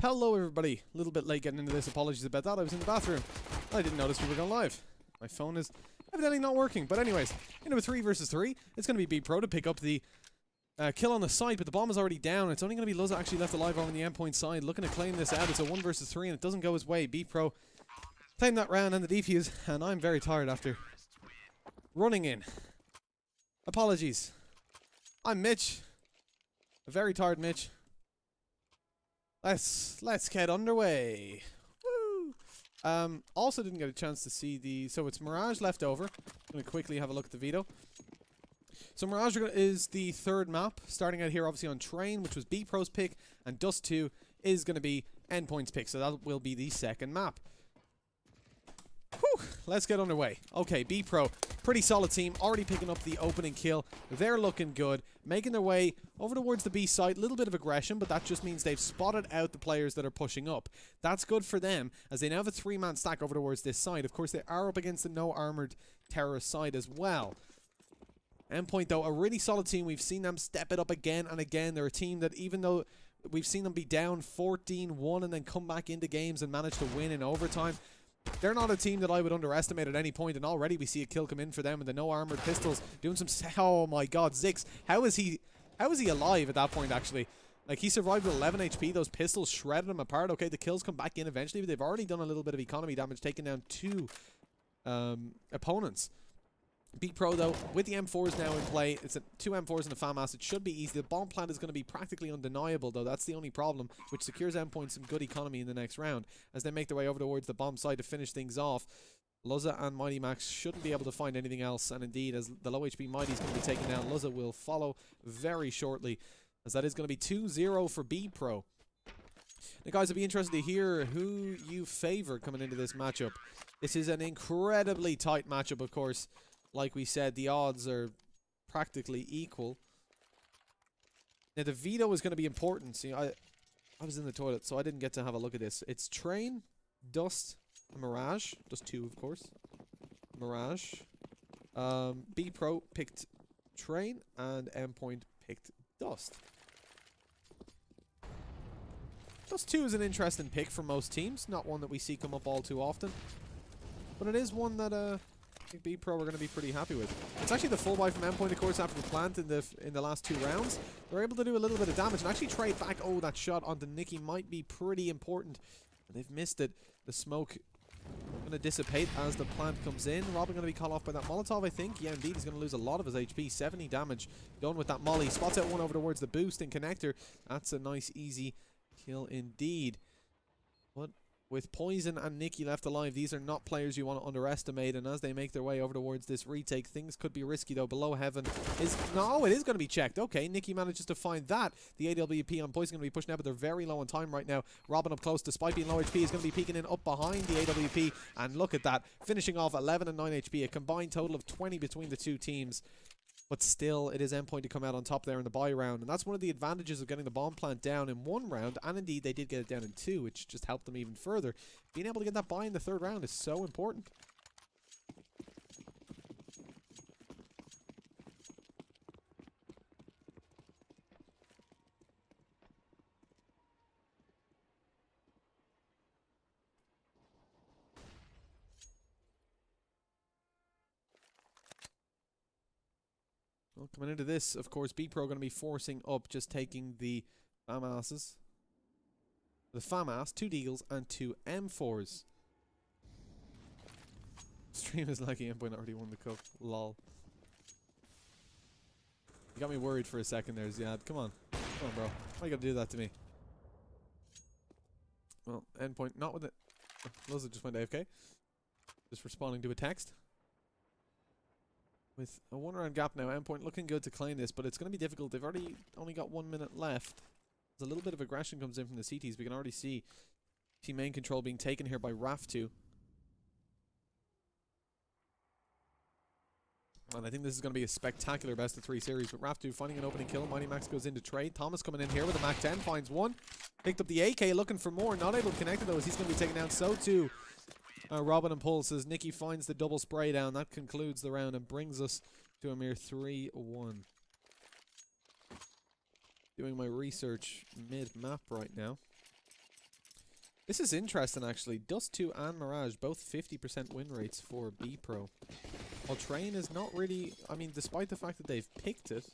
Hello everybody, a little bit late getting into this, apologies about that, I was in the bathroom. I didn't notice we were going live. My phone is evidently not working, but anyways, into a 3 versus 3, it's going to be Bpro to pick up the kill on the side, but the bomb is already down. It's only going to be Luzza actually left alive on the Endpoint side, looking to claim this out. It's a 1 versus 3 and it doesn't go his way. Bpro claimed that round and the defuse, and I'm very tired after running in. Apologies. I'm Mitch. A very tired Mitch. Let's get underway. Woo! Also didn't get a chance to see the... So it's Mirage left over. I'm going to quickly have a look at the veto. So Mirage is the third map, starting out here obviously on Train, which was Bpro's pick, and Dust 2 is going to be Endpoint's pick, so that will be the second map. Whew, let's get underway. Okay, Bpro, pretty solid team, already picking up the opening kill. They're looking good, making their way over towards the B site. A little bit of aggression, but that just means they've spotted out the players that are pushing up. That's good for them, as they now have a 3-man stack over towards this side. Of course, they are up against the no-armored terrorist side as well. Endpoint, though, a really solid team. We've seen them step it up again and again. They're a team that, even though we've seen them be down 14-1 and then come back into games and manage to win in overtime, they're not a team that I would underestimate at any point, and already we see a kill come in for them with the no-armored pistols doing some... Oh my god, Zix, how is he alive at that point, actually? Like, he survived with 11 HP, those pistols shredded him apart. Okay, the kills come back in eventually, but they've already done a little bit of economy damage, taking down 2 opponents. Bpro, though, with the M4s now in play, it's 2 M4s and a FAMAS. It should be easy. The bomb plant is going to be practically undeniable, though. That's the only problem, which secures Endpoint some good economy in the next round as they make their way over towards the bomb side to finish things off. Luzza and Mighty Max shouldn't be able to find anything else, and indeed, as the low HP Mighty is going to be taken down, Luzza will follow very shortly, as that is going to be 2-0 for Bpro. Now, guys, I'd be interested to hear who you favor coming into this matchup. This is an incredibly tight matchup, of course. Like we said, the odds are practically equal. Now, the veto is going to be important. See, I was in the toilet, so I didn't get to have a look at this. It's Train, Dust, and Mirage. Dust 2, of course. Mirage. Bpro picked Train, and Endpoint picked Dust. Dust 2 is an interesting pick for most teams. Not one that we see come up all too often. But it is one that... I think Bpro are going to be pretty happy with. It's actually the full buy from Endpoint, of course, after the plant in the last 2 rounds. They're able to do a little bit of damage and actually trade back. Oh, that shot onto Nicky might be pretty important. But they've missed it. The smoke going to dissipate as the plant comes in. Robin going to be caught off by that Molotov, I think. Yeah, indeed, he's going to lose a lot of his HP. 70 damage done with that molly. Spots out one over towards the boost and connector. That's a nice, easy kill indeed. But with Poison and Nicky left alive, these are not players you want to underestimate, and as they make their way over towards this retake, things could be risky, though. Below Heaven is... No, it is going to be checked. Okay, Nicky manages to find that. The AWP on Poison going to be pushing out, but they're very low on time right now. Robin up close, despite being low HP, is going to be peeking in up behind the AWP, and look at that. Finishing off 11 and 9 HP, a combined total of 20 between the 2 teams. But still, it is Endpoint to come out on top there in the buy round. And that's one of the advantages of getting the bomb plant down in 1 round. And indeed, they did get it down in 2, which just helped them even further. Being able to get that buy in the 3rd round is so important. Well, coming into this, of course, Bpro going to be forcing up, just taking the FAMASs. The FAMAS, 2 Deagles, and 2 M4s. Stream is lucky Endpoint already won the cup. Lol. You got me worried for a second there, Ziad. Come on. Come on, bro. Why you gotta do that to me? Well, Endpoint, not with it. Luzza just went AFK. Just responding to a text. With a 1-round gap now, Endpoint looking good to claim this, but it's going to be difficult. They've already only got 1 minute left. There's a little bit of aggression comes in from the CTs. We can already see team main control being taken here by RAF2. And I think this is going to be a spectacular best of 3 series. But RAF2 finding an opening kill. Mighty Max goes into trade. Thomas coming in here with a Mac 10. Finds 1. Picked up the AK, looking for more. Not able to connect it though, as he's going to be taken down. So too Robin and Pulse, as Nicky finds the double spray down. That concludes the round and brings us to a mere 3-1. Doing my research mid-map right now. This is interesting, actually. Dust 2 and Mirage, both 50% win rates for Bpro. While Train is not really... I mean, despite the fact that they've picked it,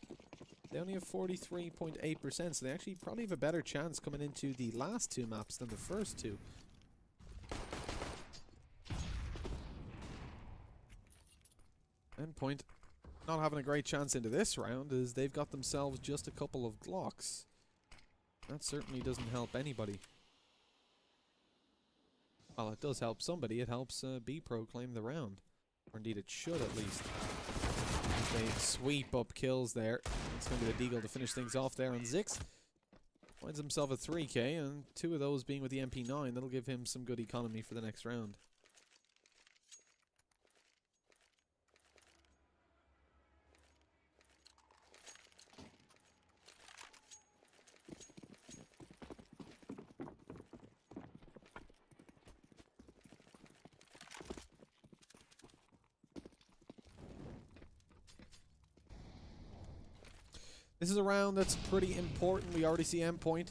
they only have 43.8%, so they actually probably have a better chance coming into the last two maps than the first two. Endpoint not having a great chance into this round, as they've got themselves just a couple of Glocks. That certainly doesn't help anybody. Well, it does help somebody. It helps Bpro claim the round. Or indeed it should, at least. They sweep up kills there. It's going to be the Deagle to finish things off there on Zix. Finds himself a 3k, and 2 of those being with the MP9. That'll give him some good economy for the next round. This is a round that's pretty important. We already see Endpoint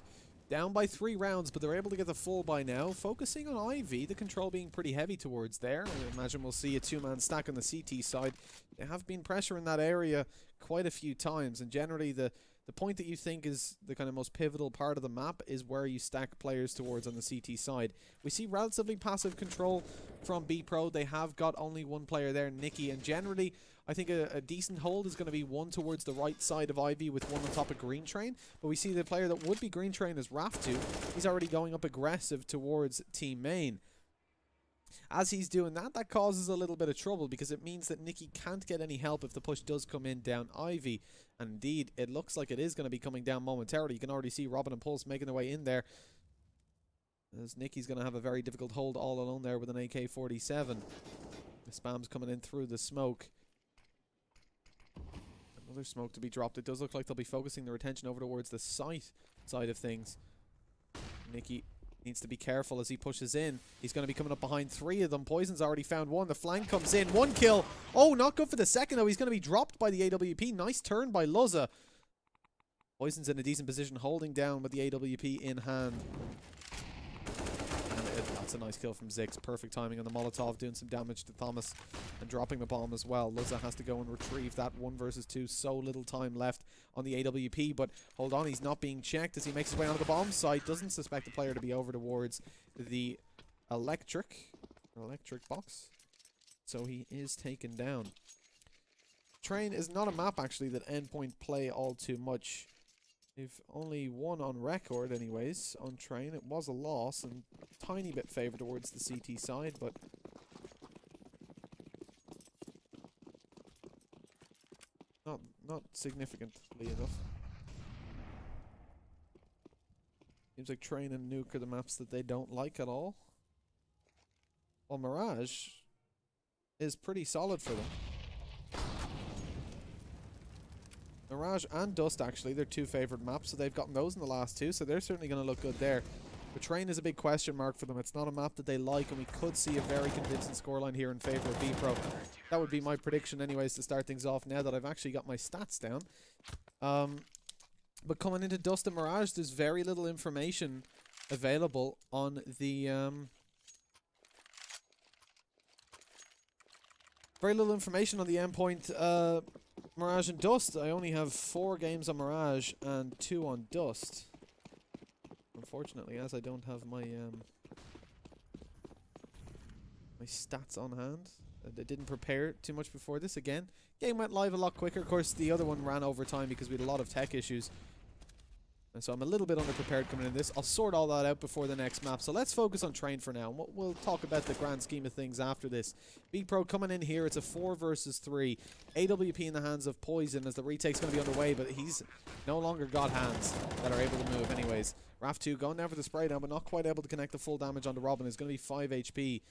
down by 3 rounds, but they're able to get the full by now. Focusing on Ivy, the control being pretty heavy towards there. I imagine we'll see a 2-man stack on the CT side. They have been pressuring that area quite a few times, and generally the point that you think is the kind of most pivotal part of the map is where you stack players towards on the CT side. We see relatively passive control from Bpro. They have got only one player there, Nikki, and generally I think a decent hold is going to be one towards the right side of Ivy with one on top of Green Train. But we see the player that would be Green Train is Raf2. He's already going up aggressive towards Team Main. As he's doing that, that causes a little bit of trouble because it means that Nikki can't get any help if the push does come in down Ivy. And indeed, it looks like it is going to be coming down momentarily. You can already see Robin and Pulse making their way in there, as Nikki's going to have a very difficult hold all alone there with an AK-47. The spam's coming in through the smoke. Another smoke to be dropped. It does look like they'll be focusing their attention over towards the site side of things. Nikki needs to be careful as he pushes in. He's going to be coming up behind 3 of them. Poison's already found one. The flank comes in. 1 kill. Oh, not good for the second, though. He's going to be dropped by the AWP. Nice turn by Luzza. Poison's in a decent position, holding down with the AWP in hand. And that's a nice kill from Zix. Perfect timing on the Molotov, doing some damage to Thomas and dropping the bomb as well. Luzza has to go and retrieve that 1 versus 2. So little time left on the AWP, but hold on, he's not being checked as he makes his way onto the bomb site. Doesn't suspect the player to be over towards the electric box, so he is taken down. Train is not a map actually that Endpoint play all too much. They've only won on record anyways on Train. It was a loss and a tiny bit favored towards the CT side, but not significantly enough. Seems like Train and Nuke are the maps that they don't like at all. Well, Mirage is pretty solid for them. Mirage and Dust, actually, they're 2 favourite maps, so they've gotten those in the last 2, so they're certainly going to look good there. But Train is a big question mark for them. It's not a map that they like, and we could see a very convincing scoreline here in favour of Bpro. That would be my prediction anyways to start things off now that I've actually got my stats down. But coming into Dust and Mirage, there's very little information available on the... very little information on the Endpoint Mirage and Dust. I only have 4 games on Mirage and 2 on Dust. Unfortunately, as I don't have my my stats on hand. I didn't prepare too much before this. Again, game went live a lot quicker. Of course, the other one ran over time because we had a lot of tech issues. And so I'm a little bit underprepared coming in this. I'll sort all that out before the next map. So let's focus on Train for now. We'll talk about the grand scheme of things after this. Bpro coming in here. It's a 4 versus 3. AWP in the hands of Poison as the retake's going to be underway, but he's no longer got hands that are able to move anyways. Raf2 going down for the spray down, but not quite able to connect the full damage onto Robin. Is going to be 5 HP.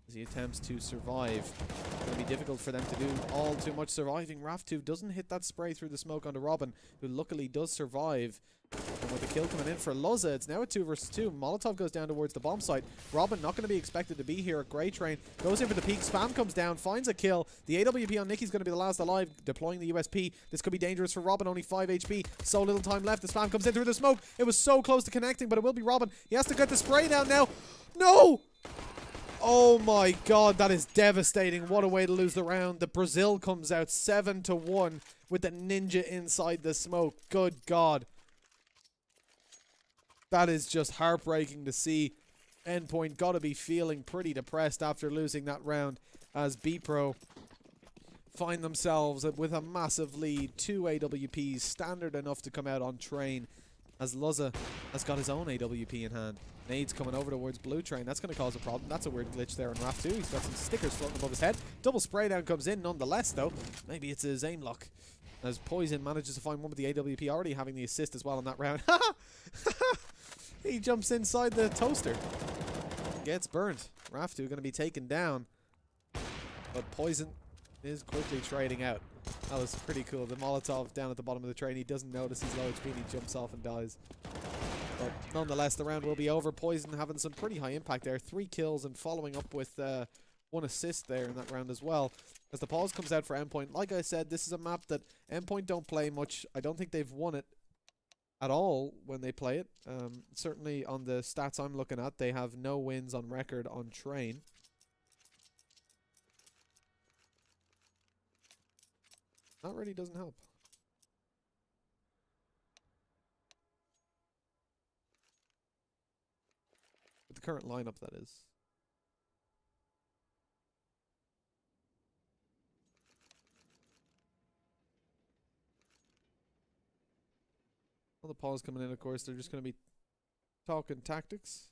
as he attempts to survive. It's going to be difficult for them to do all too much surviving. Raf2 doesn't hit that spray through the smoke onto Robin, who luckily does survive. And with the kill coming in for Luzza, it's now a 2 versus 2. Molotov goes down towards the bomb site. Robin not going to be expected to be here at Grey Train. Goes in for the peak. Spam comes down, finds a kill. The AWP on Nicky's going to be the last alive, deploying the USP. This could be dangerous for Robin, only 5 HP. So little time left. The Spam comes in through the smoke. It was so close to connecting, but it will be Robin. He has to get the spray down now. No! Oh my god, that is devastating. What a way to lose the round. The Brazil comes out 7-1 with the ninja inside the smoke. Good god. That is just heartbreaking to see. Endpoint got to be feeling pretty depressed after losing that round, as Bpro find themselves with a massive lead. 2 AWPs, standard enough to come out on train, as Luzza has got his own AWP in hand. Nades coming over towards Blue Train. That's going to cause a problem. That's a weird glitch there on Raf2. He's got some stickers floating above his head. Double spray down comes in nonetheless, though. Maybe it's his aim lock, as Poison manages to find one with the AWP, already having the assist as well in that round. He jumps inside the toaster. Gets burnt. Raf2 going to be taken down. But Poison is quickly trading out. That was pretty cool. The Molotov down at the bottom of the train. He doesn't notice he's low HP and he jumps off and dies. But nonetheless, the round will be over. Poison having some pretty high impact there. 3 kills and following up with 1 assist there in that round as well. As the pause comes out for Endpoint. Like I said, this is a map that Endpoint don't play much. I don't think they've won it at all when they play it. Certainly on the stats I'm looking at, they have no wins on record on train. That really doesn't help. With the current lineup, that is. Well, the pause coming in, of course, they're just going to be talking tactics.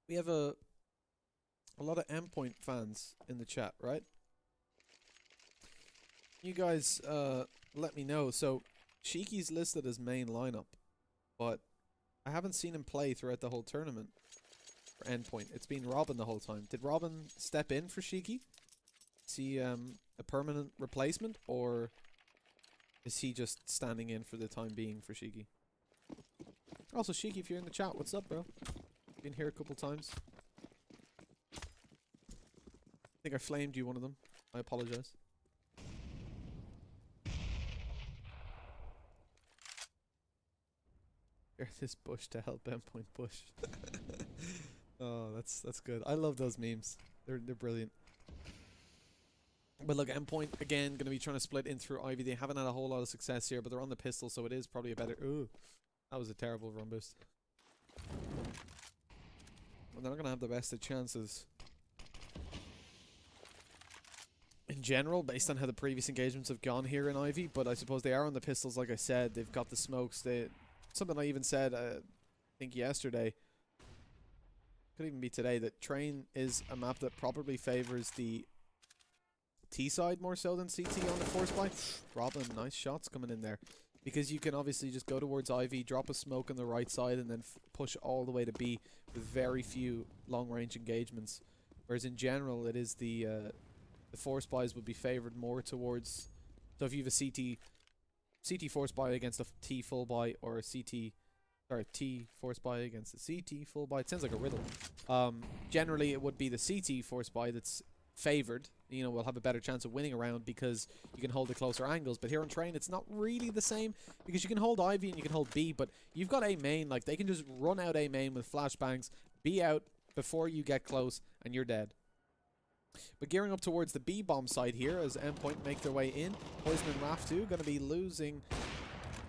We have a lot of Endpoint fans in the chat, right? You guys let me know. So Shiki's listed as main lineup, but I haven't seen him play throughout the whole tournament for Endpoint. It's been Robin the whole time. Did Robin step in for Shiki? Is he a permanent replacement, or is he just standing in for the time being for Shiki? Also, Shiki, if you're in the chat, what's up, bro? Been here a couple times. I think I flamed you, one of them. I apologize. Here's this bush to help Endpoint push. Oh, that's good. I love those memes. They're brilliant. But look, Endpoint, again, going to be trying to split in through Ivy. They haven't had a whole lot of success here, but they're on the pistol, so it is probably a better... Ooh, that was a terrible run boost. Well, they're not going to have the best of chances. In general, based on how the previous engagements have gone here in Ivy, but I suppose they are on the pistols, like I said. They've got the smokes. Something I even said, I think yesterday, could even be today, that Train is a map that probably favors the T side more so than CT on the force buy. Robin, nice shots coming in there. Because you can obviously just go towards Ivy, drop a smoke on the right side, and then push all the way to B with very few long-range engagements. Whereas in general, it is the force buys would be favored more towards... So if you have a CT force buy against a T full buy, or a T force buy against a CT full buy. It sounds like a riddle. Generally, it would be the CT force buy that's favored. You know, will have a better chance of winning a round because you can hold the closer angles. But here on Train, it's not really the same because you can hold Ivy and you can hold B, but you've got A main. Like, they can just run out A main with flashbangs, B out before you get close, and you're dead. But gearing up towards the B bomb side here as Endpoint make their way in. Poison and Raf2 going to be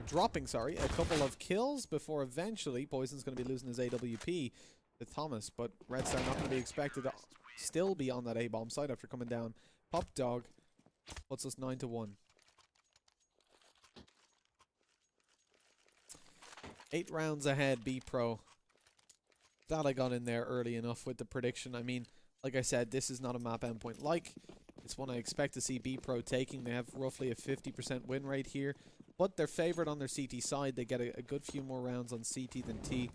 dropping a couple of kills before eventually Poison's going to be losing his AWP to Thomas. But Red Star not going to be expected to still be on that A bomb side after coming down. Pop Dog puts us 9-1. 8 rounds ahead, Bpro. Glad I got in there early enough with the prediction. I mean, like I said, this is not a map Endpoint like. It's one I expect to see Bpro taking. They have roughly a 50% win rate here. but they're favored on their CT side. They get a good few more rounds on CT than T.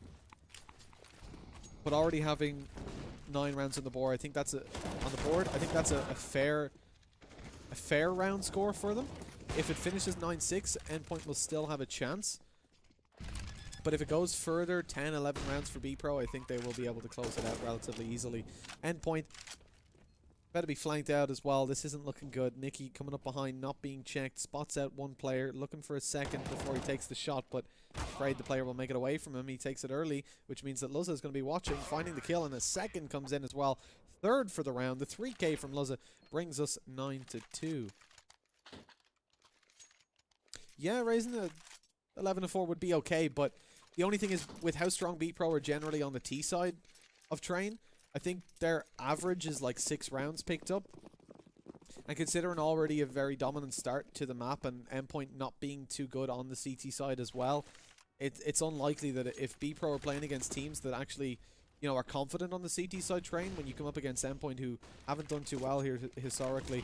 But already having 9 rounds on the board, I think that's a fair round score for them. If it finishes 9-6, Endpoint will still have a chance. But if it goes further, 10, 11 rounds for Bpro, I think they will be able to close it out relatively easily. Endpoint better be flanked out as well. This isn't looking good. Nicky coming up behind, not being checked. Spots out one player, looking for a second before he takes the shot, but afraid the player will make it away from him. He takes it early, which means that Luzza is going to be watching, finding the kill, and a second comes in as well. Third for the round. The 3K from Luzza brings us 9-2. Yeah, raising the 11-4 would be okay, but the only thing is, with how strong Bpro are generally on the T side of Train, I think their average is like 6 rounds picked up. And considering already a very dominant start to the map and Endpoint not being too good on the CT side as well, it's unlikely that if Bpro are playing against teams that actually, you know, are confident on the CT side Train, when you come up against Endpoint who haven't done too well here historically,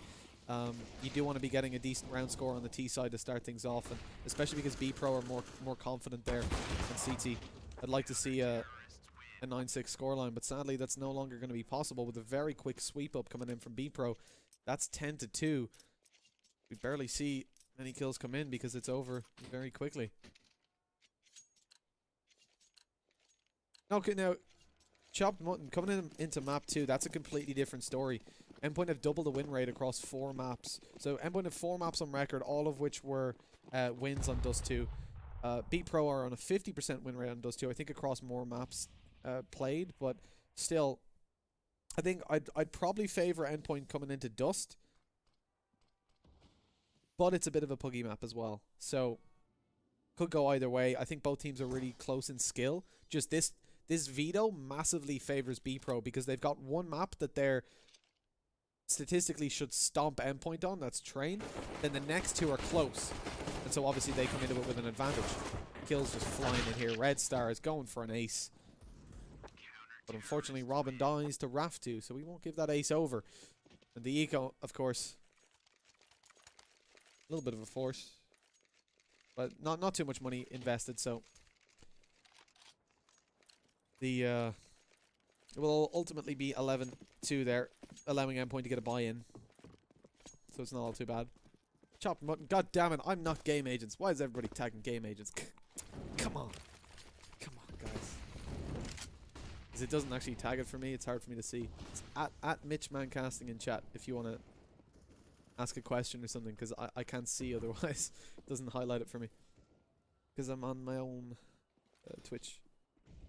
you do want to be getting a decent round score on the T side to start things off, and especially because Bpro are more confident there than CT. I'd like to see a 9-6 scoreline, but sadly that's no longer going to be possible with a very quick sweep up coming in from Bpro. That's 10-2. We barely see many kills come in because it's over very quickly. Okay, now Chopped Mutton coming into map 2, that's a completely different story. Endpoint have doubled the win rate across 4 maps. So Endpoint have 4 maps on record, all of which were wins on Dust 2. Bpro are on a 50% win rate on Dust 2, I think across more maps played, but still, I think I'd probably favor Endpoint coming into Dust, but it's a bit of a puggy map as well, so could go either way. I think both teams are really close in skill. Just this veto massively favors Bpro because they've got one map that they're statistically should stomp Endpoint on, that's Train. Then the next 2 are close, and so obviously they come into it with an advantage. Kills just flying in here. Red Star is going for an ace, but unfortunately Robin dies to Raftu, so we won't give that ace over. And the eco, of course, a little bit of a force, but not too much money invested, so the it will ultimately be 11-2 there, allowing Endpoint to get a buy-in, so it's not all too bad. Chopped Mutton, god damn it, I'm not game agents. Why is everybody tagging game agents? Come on guys. Because it doesn't actually tag it for me, it's hard for me to see. It's at MitchManCasting in chat if you want to ask a question or something, because I can't see otherwise. It doesn't highlight it for me because I'm on my own Twitch.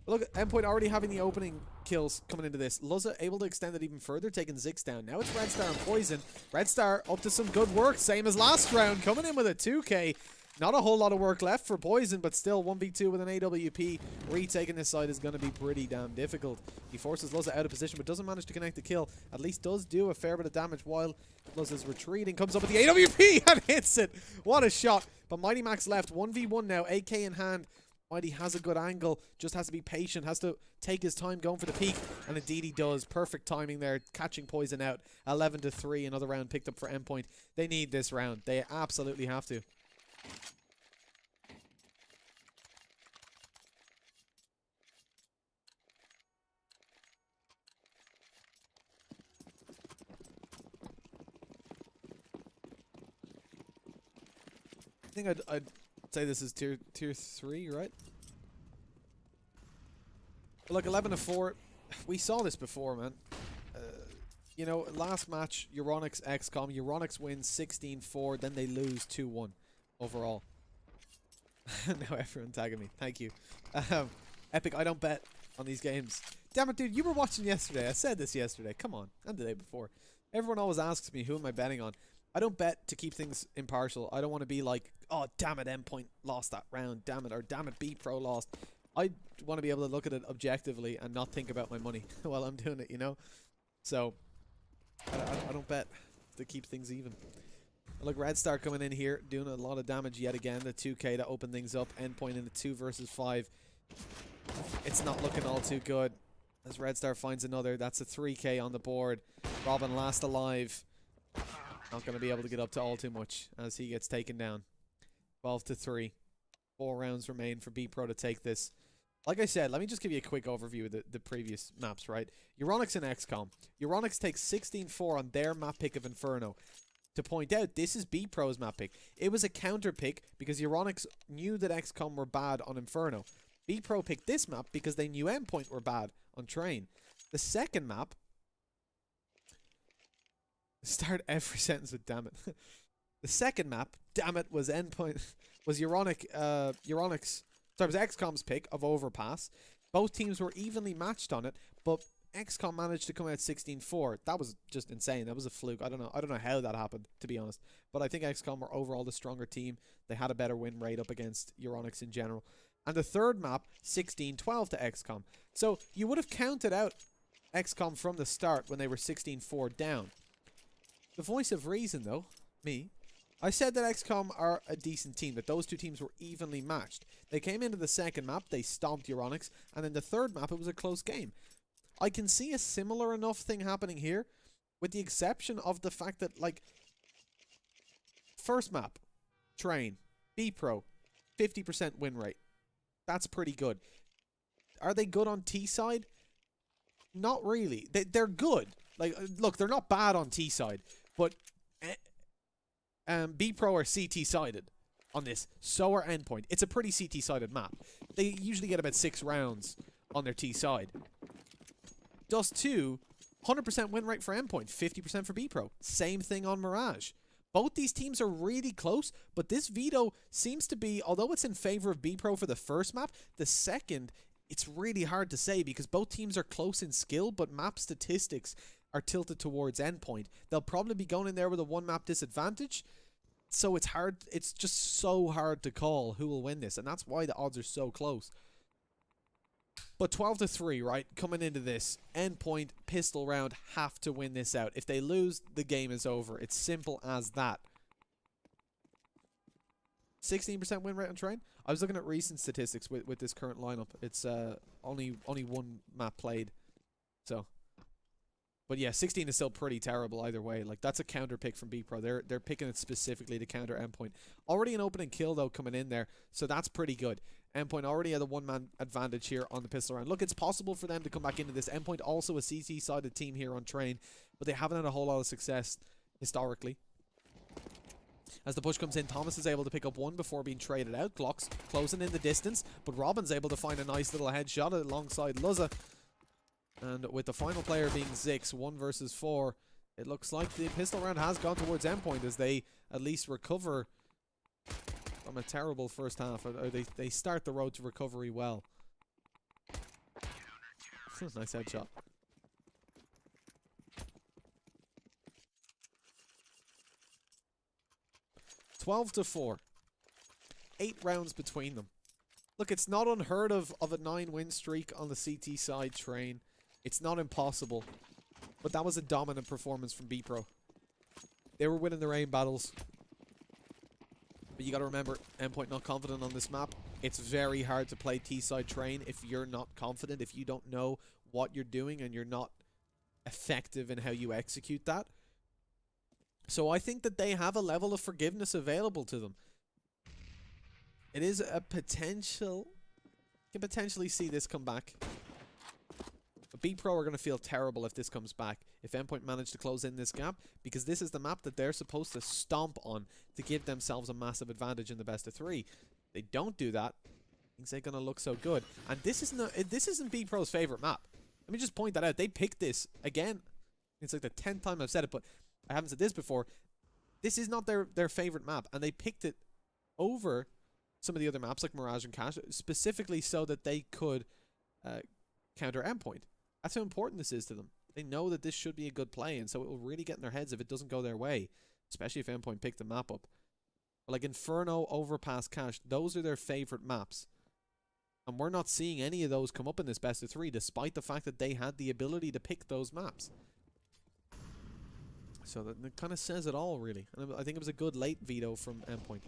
But look, Endpoint already having the opening kills coming into this. Luzza able to extend it even further, taking Zix down. Now it's Red Star and Poison. Red Star up to some good work, same as last round, coming in with a 2K. Not a whole lot of work left for Poison, but still 1v2 with an AWP. Retaking this side is going to be pretty damn difficult. He forces Luzza out of position, but doesn't manage to connect the kill. At least does do a fair bit of damage while Luzza's retreating. Comes up with the AWP and hits it. What a shot. But Mighty Max left. 1v1 now, AK in hand. Mighty has a good angle, just has to be patient, has to take his time going for the peak, and indeed he does. Perfect timing there, catching Poison out. 11-3, another round picked up for Endpoint. They need this round. They absolutely have to. I think I'd say this is tier 3, right? But look, 11-4. We saw this before, man. You know, last match, Euronics XCOM. Euronics wins 16-4, then they lose 2-1 overall. Now everyone tagging me. Thank you. Epic, I don't bet on these games. Damn it, dude, you were watching yesterday. I said this yesterday. Come on. And the day before. Everyone always asks me, who am I betting on? I don't bet to keep things impartial. I don't want to be like, oh, damn it, Endpoint lost that round. Damn it, or damn it, Bpro lost. I want to be able to look at it objectively and not think about my money while I'm doing it, you know? So, I don't bet to keep things even. Look, Red Star coming in here, doing a lot of damage yet again. The 2K to open things up. Endpoint in the 2 versus 5. It's not looking all too good as Red Star finds another. That's a 3K on the board. Robin last alive. Not going to be able to get up to all too much as he gets taken down. 12-3. 4 rounds remain for Bpro to take this. Like I said, let me just give you a quick overview of the previous maps, right? Euronics and XCOM. Euronics takes 16-4 on their map pick of Inferno. To point out, this is Bpro's map pick. It was a counter pick because Euronics knew that XCOM were bad on Inferno. Bpro picked this map because they knew Endpoint were bad on Train. The second map... Start every sentence with damn it. The second map, damn it, was Endpoint... was Euronics... Sorry, it was XCOM's pick of Overpass. Both teams were evenly matched on it, but XCOM managed to come out 16-4. That was just insane. That was a fluke. I don't know how that happened, to be honest. But I think XCOM were overall the stronger team. They had a better win rate up against Euronics in general. And the third map, 16-12 to XCOM. So you would have counted out XCOM from the start when they were 16-4 down. The voice of reason, though, me, I said that XCOM are a decent team, that those two teams were evenly matched. They came into the second map, they stomped Euronics, and in the third map, it was a close game. I can see a similar enough thing happening here, with the exception of the fact that, like, first map, Train, Bpro, 50% win rate. That's pretty good. Are they good on T side? Not really. They're good. Like, look, they're not bad on T side, but Bpro are CT sided on this. So are Endpoint. It's a pretty CT sided map. They usually get about 6 rounds on their T side. Dust 2, 100% win rate for Endpoint, 50% for Bpro. Same thing on Mirage. Both these teams are really close, but this veto seems to be, although it's in favor of Bpro for the first map, the second, it's really hard to say because both teams are close in skill, but map statistics are tilted towards Endpoint. They'll probably be going in there with a 1-map disadvantage, so it's hard. It's just so hard to call who will win this, and that's why the odds are so close. But 12-3, right? Coming into this, Endpoint, pistol round, have to win this out. If they lose, the game is over. It's simple as that. 16% win rate on Train. I was looking at recent statistics with this current lineup. It's only 1 map played. So, but yeah, 16 is still pretty terrible either way. Like, that's a counter pick from Bpro. They're picking it specifically to counter Endpoint. Already an opening kill though coming in there, so that's pretty good. Endpoint already had a 1-man advantage here on the pistol round. Look, it's possible for them to come back into this. Endpoint also a CT-sided team here on Train, but they haven't had a whole lot of success historically. As the push comes in, Thomas is able to pick up 1 before being traded out. Glocks closing in the distance, but Robin's able to find a nice little headshot alongside Luzza. And with the final player being Zix, 1 versus 4, it looks like the pistol round has gone towards Endpoint as they at least recover from a terrible first half, or they start the road to recovery well. Nice headshot. (12-4). 8 rounds between them. Look, it's not unheard of a 9-win streak on the CT side Train. It's not impossible. But that was a dominant performance from Bpro. They were winning their aim battles. But you got to remember, Endpoint not confident on this map. It's very hard to play T-side Train if you're not confident, if you don't know what you're doing and you're not effective in how you execute that. So I think that they have a level of forgiveness available to them. It is a potential. You can potentially see this come back. But Bpro are going to feel terrible if this comes back. If Endpoint manage to close in this gap, because this is the map that they're supposed to stomp on to give themselves a massive advantage in the best of 3. They don't do that. Things ain't going to look so good. And this isn't Bpro's favorite map. Let me just point that out. They picked this again. It's like the 10th time I've said it, but I haven't said this before. This is not their favorite map, and they picked it over some of the other maps like Mirage and Cash, specifically so that they could counter Endpoint. That's how important this is to them. They know that this should be a good play, and so it will really get in their heads if it doesn't go their way, especially if Endpoint pick the map up. But like Inferno, Overpass, Cash, those are their favorite maps. And we're not seeing any of those come up in this best of 3, despite the fact that they had the ability to pick those maps. So that kind of says it all, really. And I think it was a good late veto from Endpoint.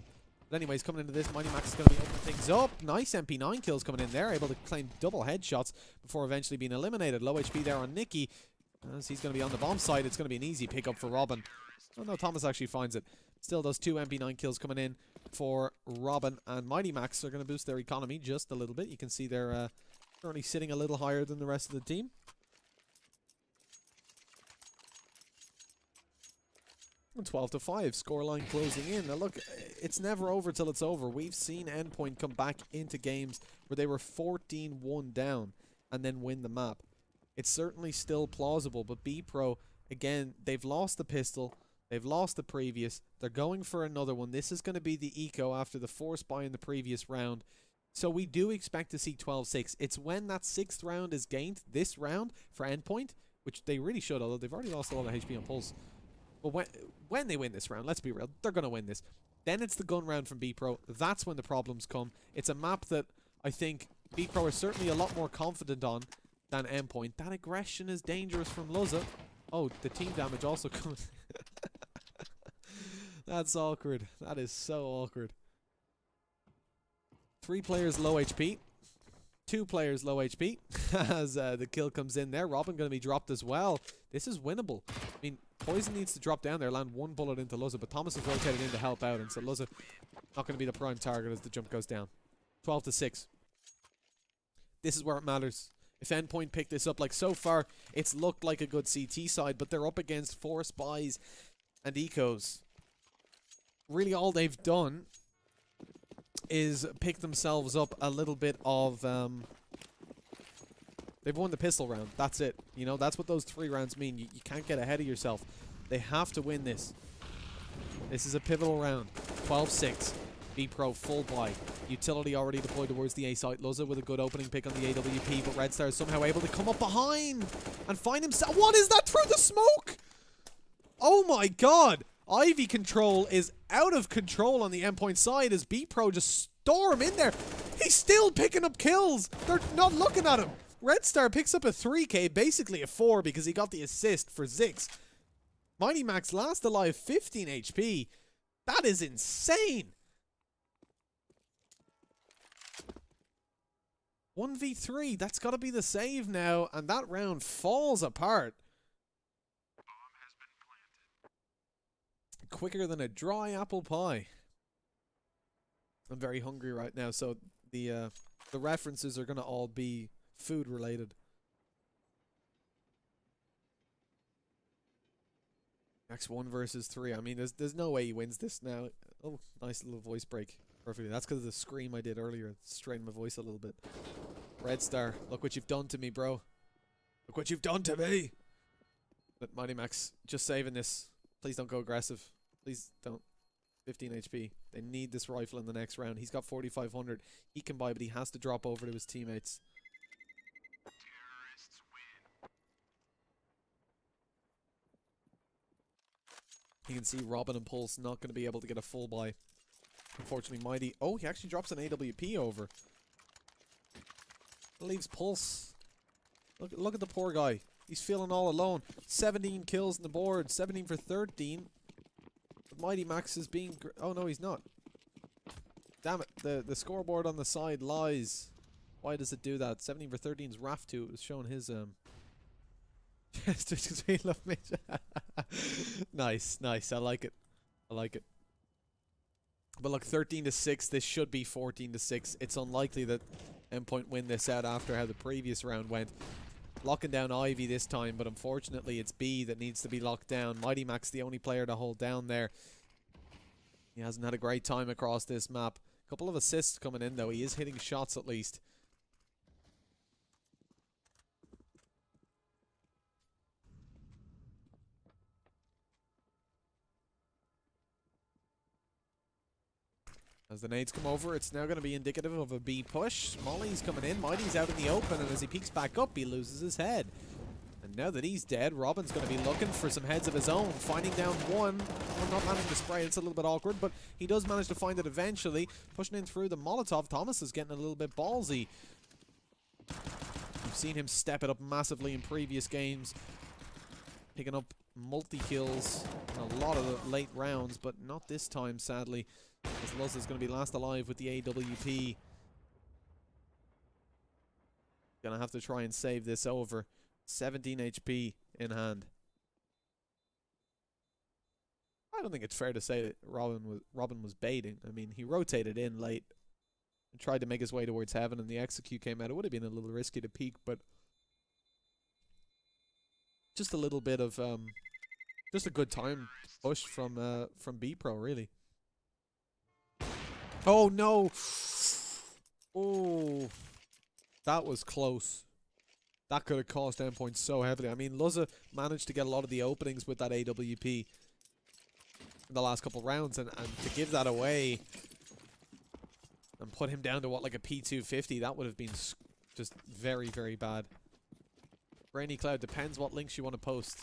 But anyways, coming into this, Mighty Max is going to be opening things up. Nice MP9 kills coming in there, able to claim double headshots before eventually being eliminated. Low HP there on Nikki. As he's going to be on the bomb side, it's going to be an easy pickup for Robin. Oh no, Thomas actually finds it. Still, those 2 MP9 kills coming in for Robin and Mighty Max are going to boost their economy just a little bit. You can see they're currently sitting a little higher than the rest of the team. And 12-5, scoreline closing in. Now look, it's never over till it's over. We've seen Endpoint come back into games where they were 14-1 down and then win the map. It's certainly still plausible, but Bpro, again, they've lost the pistol. They've lost the previous. They're going for another one. This is going to be the eco after the force buy in the previous round. So we do expect to see 12-6. It's when that 6th round is gained, this round, for Endpoint, which they really should, although they've already lost a lot of HP on Pulse. But when they win this round, let's be real, they're going to win this. Then it's the gun round from Bpro. That's when the problems come. It's a map that I think Bpro are certainly a lot more confident on than Endpoint. That aggression is dangerous from Luzza. Oh, the team damage also comes. That's awkward. That is so awkward. 3 players low HP. 2 players low HP. As the kill comes in there. Robin going to be dropped as well. This is winnable. I mean, Poison needs to drop down there, land 1 bullet into Luzza, but Thomas is rotated in to help out, and so Luzza not going to be the prime target as the jump goes down. 12-6. This is where it matters. If Endpoint pick this up, like so far, it's looked like a good CT side, but they're up against 4 spies and ecos. Really all they've done is pick themselves up a little bit of... They've won the pistol round. That's it. You know, that's what those 3 rounds mean. You can't get ahead of yourself. They have to win this. This is a pivotal round. 12-6. Bpro full buy. Utility already deployed towards the A site. Luzza with a good opening pick on the AWP, but Red Star is somehow able to come up behind and find himself. What is that through the smoke? Oh my god. Ivy control is out of control on the Endpoint side as Bpro just storm in there. He's still picking up kills. They're not looking at him. Red Star picks up a 3k, basically a 4 because he got the assist for Zix. Mighty Max last alive 15 HP. That is insane. 1v3, that's got to be the save now, and that round falls apart. Quicker than a dry apple pie. I'm very hungry right now, so the references are going to all be food related. X1 versus 3. I mean, there's no way he wins this now. Oh, nice little voice break. Perfectly. That's because of the scream I did earlier. It strained my voice a little bit. Red Star, look what you've done to me, bro. Look what you've done to me. But Mighty Max, just saving this. Please don't go aggressive. Please don't. 15 HP. They need this rifle in the next round. He's got 4,500. He can buy, but he has to drop over to his teammates. You can see Robin and Pulse not going to be able to get a full buy. Unfortunately, Mighty... Oh, he actually drops an AWP over. Leaves Pulse. Look at the poor guy. He's feeling all alone. 17 kills on the board. 17 for 13. But Mighty Max is being... Oh, no, he's not. Damn it. The scoreboard on the side lies. Why does it do that? 17 for 13's Raf2. It was showing his... Just we love me. Nice, nice. I like it. I like it. But look, 13-6. This should be 14-6. It's unlikely that Endpoint win this out after how the previous round went. Locking down Ivy this time, but unfortunately it's B that needs to be locked down. Mighty Max the only player to hold down there. He hasn't had a great time across this map. A couple of assists coming in though. He is hitting shots at least. As the nades come over, it's now going to be indicative of a B push. Molly's coming in. Mighty's out in the open, and as he peeks back up, he loses his head. And now that he's dead, Robin's going to be looking for some heads of his own. Finding down one. Well, not managing to spray. It's a little bit awkward, but he does manage to find it eventually. Pushing in through the Molotov. Thomas is getting a little bit ballsy. We've seen him step it up massively in previous games. Picking up multi-kills in a lot of the late rounds, but not this time, sadly. As Luz is going to be last alive with the AWP. Gonna have to try and save this over. 17 HP in hand. I don't think it's fair to say that Robin was baiting. I mean, he rotated in late and tried to make his way towards heaven, and the execute came out. It would have been a little risky to peek, but just a little bit of just a good time push from Bpro, really. Oh no! Oh, that was close. That could have cost Endpoint so heavily. I mean, Luzza managed to get a lot of the openings with that AWP in the last couple rounds, and to give that away and put him down to what, like a P250, that would have been just very, very bad. Rainy Cloud, depends what links you want to post.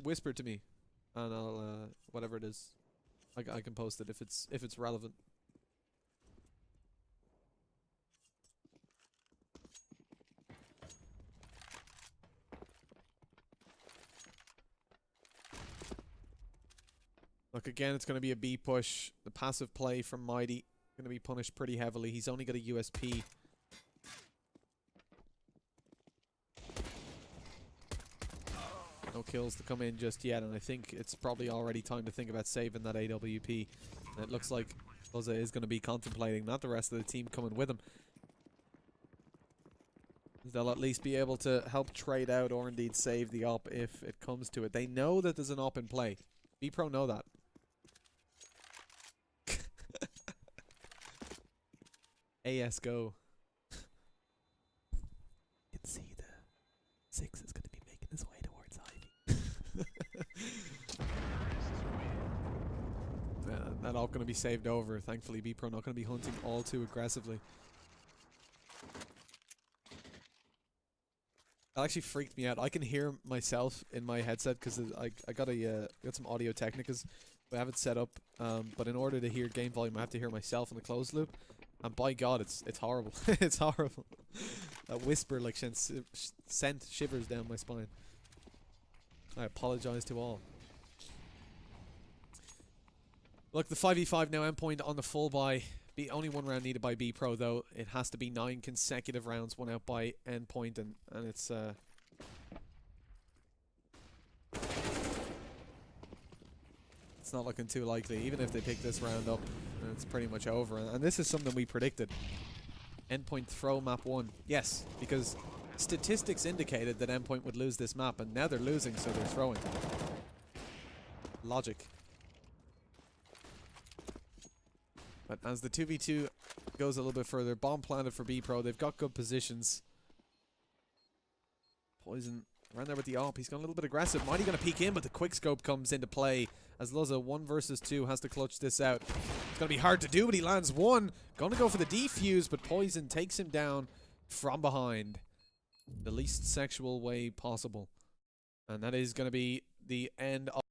Whisper to me, and I'll whatever it is, I can post it if it's relevant. Look, again, it's going to be a B push. The passive play from Mighty going to be punished pretty heavily. He's only got a USP. No kills to come in just yet, and I think it's probably already time to think about saving that AWP. And it looks like Luzza is going to be contemplating, not the rest of the team coming with him. They'll at least be able to help trade out or indeed save the op if it comes to it. They know that there's an op in play. Bpro know that. ASGO. You can see the 6 is going to be making his way towards Ivy. That all going to be saved over. Thankfully, Bpro not going to be hunting all too aggressively. That actually freaked me out. I can hear myself in my headset because I got some Audio Technicas. I have it set up, but in order to hear game volume, I have to hear myself in the closed loop. And by God, it's horrible. It's horrible. That whisper like sent shivers down my spine. I apologize to all. Look, the 5v5 now, Endpoint on the full buy. Only one round needed by Bpro, though. It has to be 9 consecutive rounds, one out by Endpoint, and it's not looking too likely. Even if they pick this round up, it's pretty much over. And this is something we predicted. Endpoint throw map 1. Yes, because statistics indicated that Endpoint would lose this map, and now they're losing, so they're throwing. Logic. But as the 2v2 goes a little bit further, bomb planted for Bpro. They've got good positions. Poison around there with the AWP. He's gone a little bit aggressive. Mighty going to peek in, but the quickscope comes into play as Luzza 1 versus 2 has to clutch this out. It's going to be hard to do, but he lands one. Going to go for the defuse, but Poison takes him down from behind. The least sexual way possible. And that is going to be the end of